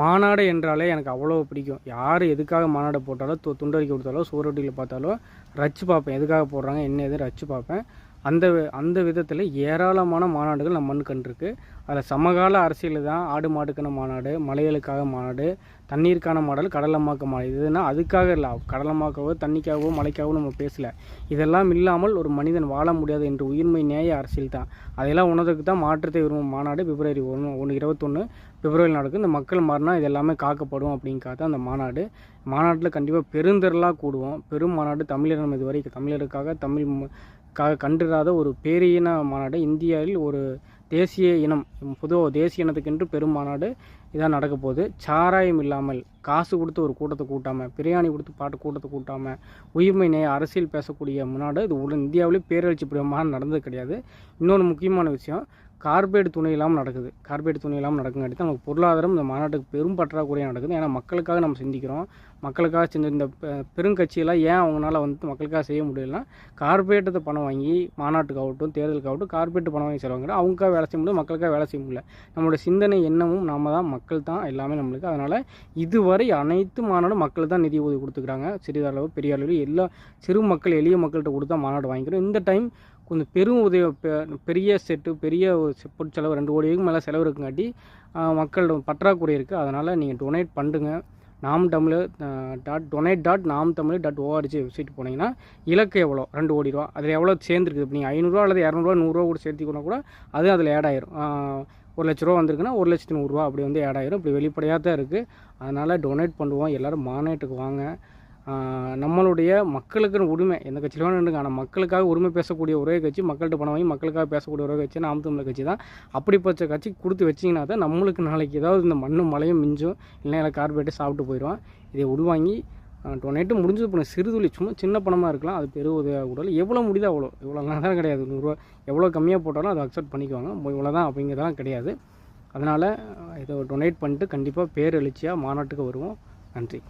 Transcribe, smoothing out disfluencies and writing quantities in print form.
மாநாடு என்றாலே எனக்கு அவ்வளோ பிடிக்கும். யார் எதுக்காக மாநாடு போட்டாலும் துண்டறிக்கை கொடுத்தாலோ சுவரொட்டியில் பார்த்தாலோ ரச்சு பார்ப்பேன். எதுக்காக போடுறாங்க என்ன எது ரச்சு பார்ப்பேன். அந்த விதத்தில் ஏராளமான மாநாடுகள் நம்ம மண் கண்டிருக்கு. அதில் சமகால அரசியல் தான் ஆடு மாடுக்கான மாநாடு, மலைகளுக்காக மாநாடு, தண்ணீருக்கான மாடல், கடலமாக்க மாநாடு. இதுனா அதுக்காக இல்லை, கடலமாக்கவோ தண்ணிக்காகவோ மலைக்காகவோ நம்ம பேசலை. இதெல்லாம் இல்லாமல் ஒரு மனிதன் வாழ முடியாது என்று உயிர்மை நேய அரசியல் தான். அதையெல்லாம் உணர்றதுக்கு தான் மாற்றத்தை விரும்பும் மாநாடு பிப்ரவரி 21 பிப்ரவரி நடக்கும். இந்த மக்கள் மாறினா இது எல்லாமே காக்கப்படும் அப்படிங்காக தான் அந்த மாநாடு. மாநாட்டில் கண்டிப்பாக பெருந்திரளாக கூடுவோம். பெரும் மாநாடு தமிழர் இதுவரை தமிழருக்காக கண்டிராத ஒரு பேரின மாநாடு. இந்தியாவில் ஒரு தேசிய இனம், பொதுவாக தேசிய இனத்துக்கென்று பெரும் மாநாடு இதான் நடக்க போகுது. சாராயம் இல்லாமல், காசு கொடுத்து ஒரு கூட்டத்தை கூட்டாமல், பிரியாணி கொடுத்து கூட்டத்தை கூட்டாமல், உயிர்மை நேய அரசியல் பேசக்கூடிய மாநாடு இது இந்தியாவிலே பேரெழுச்சி மாநாடு நடந்தது கிடையாது. இன்னொரு முக்கியமான விஷயம், கார்பரேட் துணை இல்லாமல் நடக்குது. கார்பரேட் துணை இல்லாமல் நடக்குங்காட்டி தான் நமக்கு பொருளாதாரம் இந்த மாநாட்டுக்கு பெரும் பற்றாக்குறையாக நடக்குது. ஏன்னா மக்களுக்காக நம்ம சிந்திக்கிறோம். மக்களுக்காக செஞ்ச இந்த பெருங்கட்சியெல்லாம் ஏன் அவங்களால மக்களுக்காக செய்ய முடியலன்னா, கார்பரேட்டத்தை பணம் வாங்கி மாநாட்டுக்காகட்டும் தேர்தலுக்காகட்டும் கார்பரேட் பணம் வாங்கி செலவாங்க. அவங்களுக்காக வேலை செய்ய முடியும், மக்களுக்காக வேலை செய்ய முடியல. நம்மளோட சிந்தனை எண்ணமும் நம்ம தான், மக்கள் தான் எல்லாமே நம்மளுக்கு. அதனால் இதுவரை அனைத்து மாநாடும் மக்கள் தான் நிதி உதவி கொடுத்துக்கிறாங்க. சிறிதளவு பெரிய அளவு எல்லா சிறு மக்கள் எளிய மக்கள்கிட்ட கொடுத்தா மாநாடு வாங்கிக்கிறோம். இந்த டைம் கொஞ்சம் பெரும் உதவி, பெரிய செட்டு, பெரிய பொருட்செலவு 2 கோடிக்கு மேலே செலவு இருக்குங்காட்டி மக்களோட பற்றாக்குறை இருக்குது. அதனால் நீங்கள் டொனேட் பண்ணுங்க. namtamil.donate.namtamil.org வெப்சைட் போனீங்கன்னா இலக்கு எவ்வளோ 2 கோடி ரூபா, அதில் எவ்வளோ சேர்ந்துருக்குது. இப்போ நீங்கள் 500 அல்லது 200 100 கூட சேர்த்திக்கணும் கூட அது அதில் ஆட் ஆயிரும். 1 லட்ச ரூபா வந்திருக்குன்னா 1,100,000 அப்படி ஆட் ஆயிரும். இப்படி வெளிப்படையாக தான் இருக்குது. அதனால் டொனேட் பண்ணுவோம். எல்லோரும் மாநாட்டுக்கு வாங்க. நம்மளுடைய மக்களுக்குன்னு உரிமை எந்த கட்சியில் வேணுங்க, ஆனால் மக்களுக்காக உரிமை பேசக்கூடிய ஒரே கட்சி, மக்கள்கிட்ட பணம் வாங்கி மக்களுக்காக பேசக்கூடிய ஒரே கட்சி நாம் தமிழர் கட்சி தான். அப்படிப்பட்ட கட்சிக்கு கொடுத்து வச்சிங்கன்னா தான் நம்மளுக்கு நாளைக்கு ஏதாவது இந்த மண்ணும் மலையும் மிஞ்சும், இல்லைன்னா கார்பரேட்டே சாப்பிட்டு போயிடுவான். இதை உருவாங்கி டொனேட்டு முடிஞ்சது பண்ண சிறுதுளி சும்மா சின்ன பணமாக இருக்கலாம், அது பெரிய உதவியாக கூட எவ்வளோ முடியுதோ அவ்வளோ, இவ்வளோலாம் தான் கிடையாது. 100 ரூபா எவ்வளோ கம்மியாக போட்டாலும் அதை அக்செப்ட் பண்ணிக்குவாங்க. இவ்வளோ தான் அப்படிங்கிறதெல்லாம் கிடையாது. அதனால் இதை டொனேட் பண்ணிட்டு கண்டிப்பாக பேரெழுச்சியாக மாநாட்டுக்கு வருவோம். நன்றி.